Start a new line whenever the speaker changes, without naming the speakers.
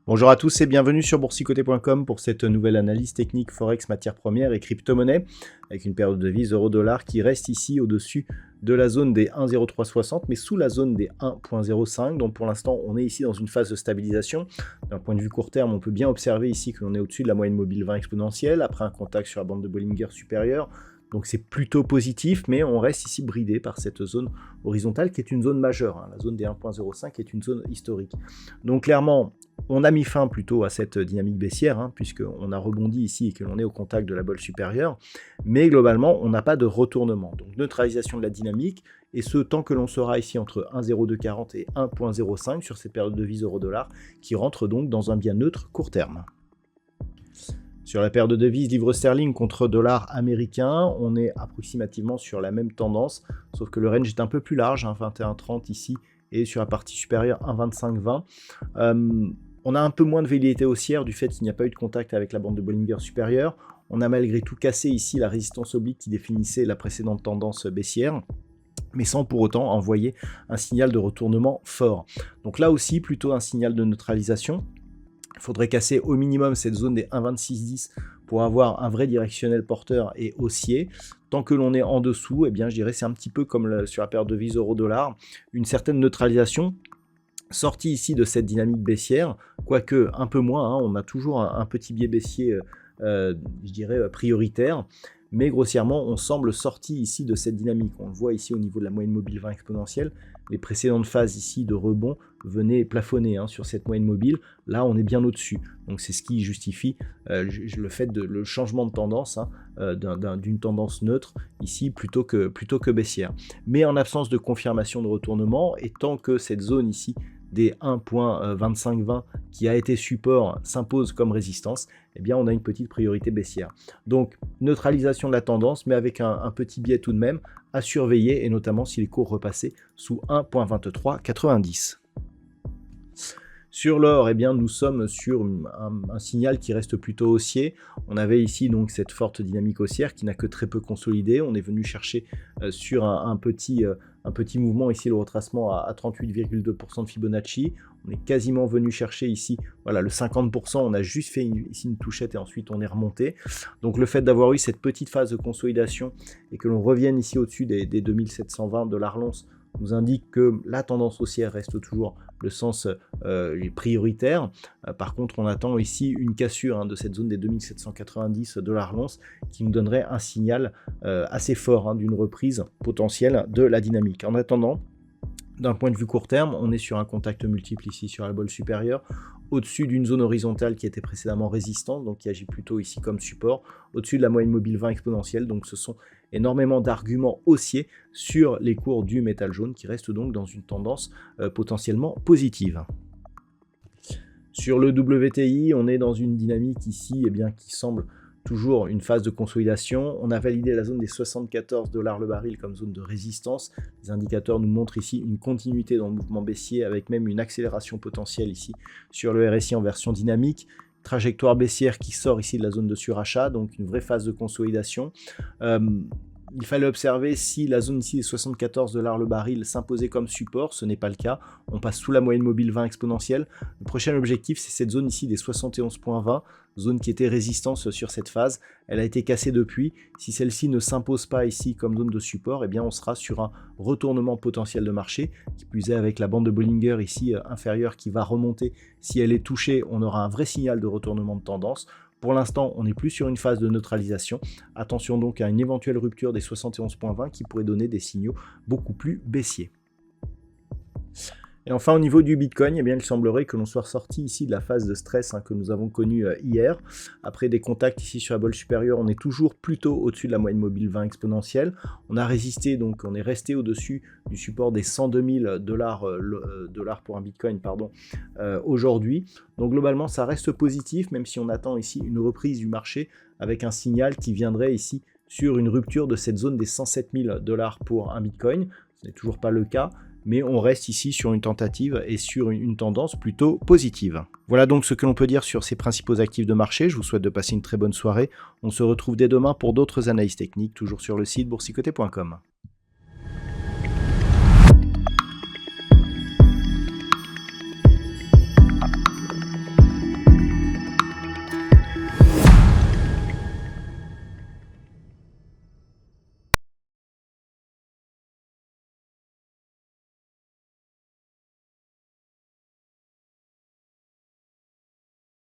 Bonjour à tous et bienvenue sur boursicoté.com pour cette nouvelle analyse technique Forex matières premières et crypto-monnaie avec une paire de devises euro-dollar qui reste ici au-dessus de la zone des 1,0360 mais sous la zone des 1,05. Donc pour l'instant on est ici dans une phase de stabilisation. D'un point de vue court terme on peut bien observer ici que l'on est au-dessus de la moyenne mobile 20 exponentielle après un contact sur la bande de Bollinger supérieure. Donc c'est plutôt positif, mais on reste ici bridé par cette zone horizontale qui est une zone majeure. La zone des 1,05 est une zone historique. Donc clairement, on a mis fin plutôt à cette dynamique baissière, puisqu'on a rebondi ici et que l'on est au contact de la bolle supérieure. Mais globalement, on n'a pas de retournement. Donc neutralisation de la dynamique, et ce tant que l'on sera ici entre 1,0240 et 1,05 sur cette période de devise euro-dollar, qui rentre donc dans un bien neutre court terme. Sur la paire de devises livre sterling contre dollar américain, on est approximativement sur la même tendance, sauf que le range est un peu plus large, 21,30 ici, et sur la partie supérieure 1,2520. On a un peu moins de velléité haussière du fait qu'il n'y a pas eu de contact avec la bande de Bollinger supérieure. On a malgré tout cassé ici la résistance oblique qui définissait la précédente tendance baissière, mais sans pour autant envoyer un signal de retournement fort. Donc là aussi, plutôt un signal de neutralisation. Il faudrait casser au minimum cette zone des 1,2610 pour avoir un vrai directionnel porteur et haussier. Tant que l'on est en dessous, eh bien, je dirais c'est un petit peu comme sur la paire de devises euro-dollar, une certaine neutralisation sortie ici de cette dynamique baissière, quoique un peu moins, on a toujours un petit biais baissier, je dirais, prioritaire. Mais grossièrement, on semble sorti ici de cette dynamique. On le voit ici au niveau de la moyenne mobile 20 exponentielle. Les précédentes phases ici de rebond venaient plafonner sur cette moyenne mobile. Là, on est bien au-dessus. Donc, c'est ce qui justifie le fait de le changement de tendance, d'une tendance neutre ici plutôt que baissière. Mais en absence de confirmation de retournement, et tant que cette zone ici des 1.2520 qui a été support s'impose comme résistance, eh bien on a une petite priorité baissière. Donc neutralisation de la tendance, mais avec un petit biais tout de même à surveiller, et notamment si les cours repassaient sous 1.2390. Sur l'or, eh bien, nous sommes sur un signal qui reste plutôt haussier. On avait ici donc cette forte dynamique haussière qui n'a que très peu consolidé. On est venu chercher sur un petit mouvement ici, le retracement à 38,2% de Fibonacci. On est quasiment venu chercher ici, voilà, le 50%. On a juste fait ici une touchette et ensuite on est remonté. Donc le fait d'avoir eu cette petite phase de consolidation et que l'on revienne ici au-dessus des 2720 $ l'once nous indique que la tendance haussière reste toujours le sens prioritaire. Par contre, on attend ici une cassure de cette zone des 2790 $ l'once qui nous donnerait un signal assez fort d'une reprise potentielle de la dynamique. En attendant, d'un point de vue court terme, on est sur un contact multiple ici sur la bolle supérieure, au-dessus d'une zone horizontale qui était précédemment résistante, donc qui agit plutôt ici comme support, au-dessus de la moyenne mobile 20 exponentielle, donc ce sont énormément d'arguments haussiers sur les cours du métal jaune qui restent donc dans une tendance potentiellement positive. Sur le WTI, on est dans une dynamique ici qui semble toujours une phase de consolidation. On a validé la zone des 74 $ le baril comme zone de résistance. Les indicateurs nous montrent ici une continuité dans le mouvement baissier avec même une accélération potentielle ici sur le RSI en version dynamique. Trajectoire baissière qui sort ici de la zone de surachat, donc une vraie phase de consolidation. Il fallait observer si la zone ici des 74 $ le baril s'imposait comme support. Ce n'est pas le cas. On passe sous la moyenne mobile 20 exponentielle. Le prochain objectif, c'est cette zone ici des 71,20, zone qui était résistance sur cette phase. Elle a été cassée depuis. Si celle-ci ne s'impose pas ici comme zone de support, eh bien on sera sur un retournement potentiel de marché, qui plus est avec la bande de Bollinger ici inférieure qui va remonter. Si elle est touchée, on aura un vrai signal de retournement de tendance. Pour l'instant, on n'est plus sur une phase de neutralisation. Attention donc à une éventuelle rupture des 71,20 qui pourrait donner des signaux beaucoup plus baissiers. Et enfin, au niveau du Bitcoin, eh bien, il semblerait que l'on soit sorti ici de la phase de stress que nous avons connue hier. Après des contacts ici sur la bolle supérieure, on est toujours plutôt au-dessus de la moyenne mobile 20 exponentielle. On a résisté, donc on est resté au-dessus du support des 102 000 dollars pour un Bitcoin aujourd'hui. Donc globalement, ça reste positif, même si on attend ici une reprise du marché avec un signal qui viendrait ici sur une rupture de cette zone des 107 000 $ pour un Bitcoin. Ce n'est toujours pas le cas, mais on reste ici sur une tentative et sur une tendance plutôt positive. Voilà donc ce que l'on peut dire sur ces principaux actifs de marché. Je vous souhaite de passer une très bonne soirée. On se retrouve dès demain pour d'autres analyses techniques, toujours sur le site boursicoté.com.